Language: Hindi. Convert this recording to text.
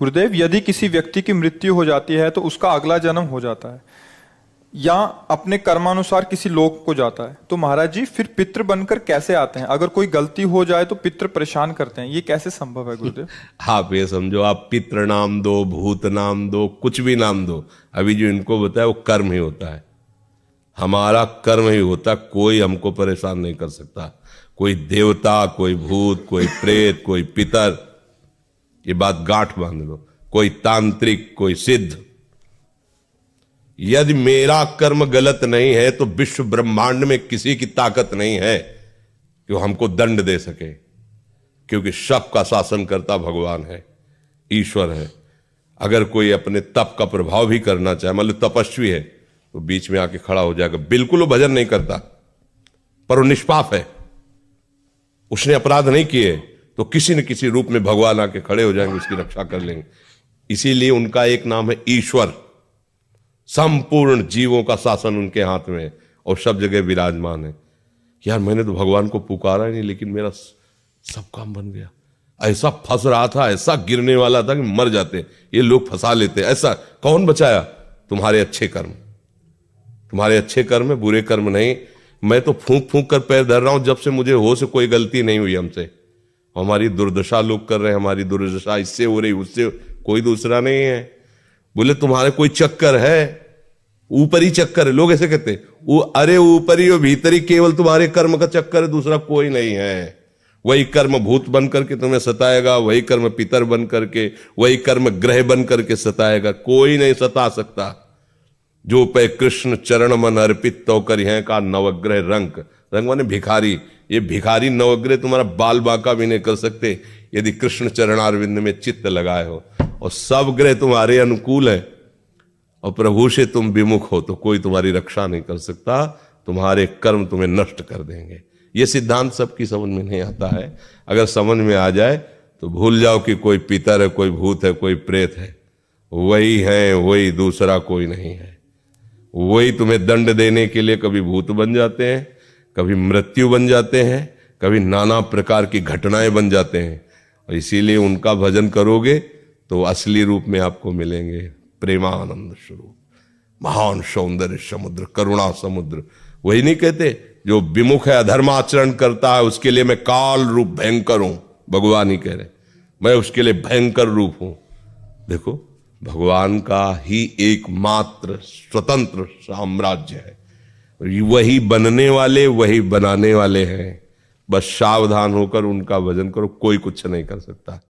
गुरुदेव, यदि किसी व्यक्ति की मृत्यु हो जाती है तो उसका अगला जन्म हो जाता है या अपने कर्मानुसार किसी लोक को जाता है, तो महाराज जी फिर पितृ बनकर कैसे आते हैं? अगर कोई गलती हो जाए तो पितृ परेशान करते हैं, ये कैसे संभव है गुरुदेव? आप ये समझो, आप पितृ नाम दो, भूत नाम दो, कुछ भी नाम दो, अभी जो इनको बताया वो कर्म ही होता है। हमारा कर्म ही होता, कोई हमको परेशान नहीं कर सकता। कोई देवता, कोई भूत, कोई प्रेत, कोई पितर, ये बात गांठ बांध लो, कोई तांत्रिक, कोई सिद्ध। यदि मेरा कर्म गलत नहीं है तो विश्व ब्रह्मांड में किसी की ताकत नहीं है कि वो हमको दंड दे सके, क्योंकि सबका शासन करता भगवान है, ईश्वर है। अगर कोई अपने तप का प्रभाव भी करना चाहे, मान लो तपस्वी है, तो बीच में आके खड़ा हो जाएगा, बिल्कुल वो भजन नहीं करता पर वो निष्पाप है, उसने अपराध नहीं किए, तो किसी न किसी रूप में भगवान आके खड़े हो जाएंगे, उसकी रक्षा कर लेंगे। इसीलिए उनका एक नाम है ईश्वर। संपूर्ण जीवों का शासन उनके हाथ में है और सब जगह विराजमान है। यार मैंने तो भगवान को पुकारा ही नहीं, लेकिन मेरा सब काम बन गया। ऐसा फंस रहा था, ऐसा गिरने वाला था कि मर जाते, ये लोग फंसा लेते। ऐसा कौन बचाया? तुम्हारे अच्छे कर्म, तुम्हारे अच्छे कर्म, बुरे कर्म नहीं। मैं तो फूंक फूंक कर पैर धर रहा हूं, जब से मुझे हो से कोई गलती नहीं हुई हमसे। हमारी दुर्दशा लोग कर रहे हैं, हमारी दुर्दशा इससे हो रही, उससे, कोई दूसरा नहीं है। बोले तुम्हारे कोई चक्कर है, ऊपरी चक्कर है, लोग ऐसे कहते हैं। वो अरे ऊपरी और भीतरी, केवल तुम्हारे कर्म का चक्कर है, दूसरा कोई नहीं है। वही कर्म भूत बन करके तुम्हें सताएगा, वही कर्म पितर बन करके, वही कर्म ग्रह बन करके सताएगा, कोई नहीं सता सकता। जो पे कृष्ण चरण मन अर्पित तो कर हैं का नवग्रह रंग, रंग माने भिखारी। ये भिखारी नवग्रह तुम्हारा बाल बांका भी नहीं कर सकते यदि कृष्ण चरणारविंद में चित्त लगाए हो। और सब ग्रह तुम्हारे अनुकूल है और प्रभु से तुम विमुख हो तो कोई तुम्हारी रक्षा नहीं कर सकता, तुम्हारे कर्म तुम्हें नष्ट कर देंगे। ये सिद्धांत सबकी समझ में नहीं आता है। अगर समझ में आ जाए तो भूल जाओ कि कोई पितर है, कोई भूत है, कोई प्रेत है। वही है, वही, दूसरा कोई नहीं है। वही तुम्हें दंड देने के लिए कभी भूत बन जाते हैं, कभी मृत्यु बन जाते हैं, कभी नाना प्रकार की घटनाएं बन जाते हैं। और इसीलिए उनका भजन करोगे तो असली रूप में आपको मिलेंगे। प्रेमानंद स्वरूप, महान सौंदर्य समुद्र, करुणा समुद्र। वही नहीं कहते जो विमुख है, अधर्माचरण करता है, उसके लिए मैं काल रूप भयंकर हूं। भगवान ही कह रहे, मैं उसके लिए भयंकर रूप हूं। देखो, भगवान का ही एकमात्र स्वतंत्र साम्राज्य है। वही बनने वाले, वही बनाने वाले हैं। बस सावधान होकर उनका भजन करो, कोई कुछ नहीं कर सकता।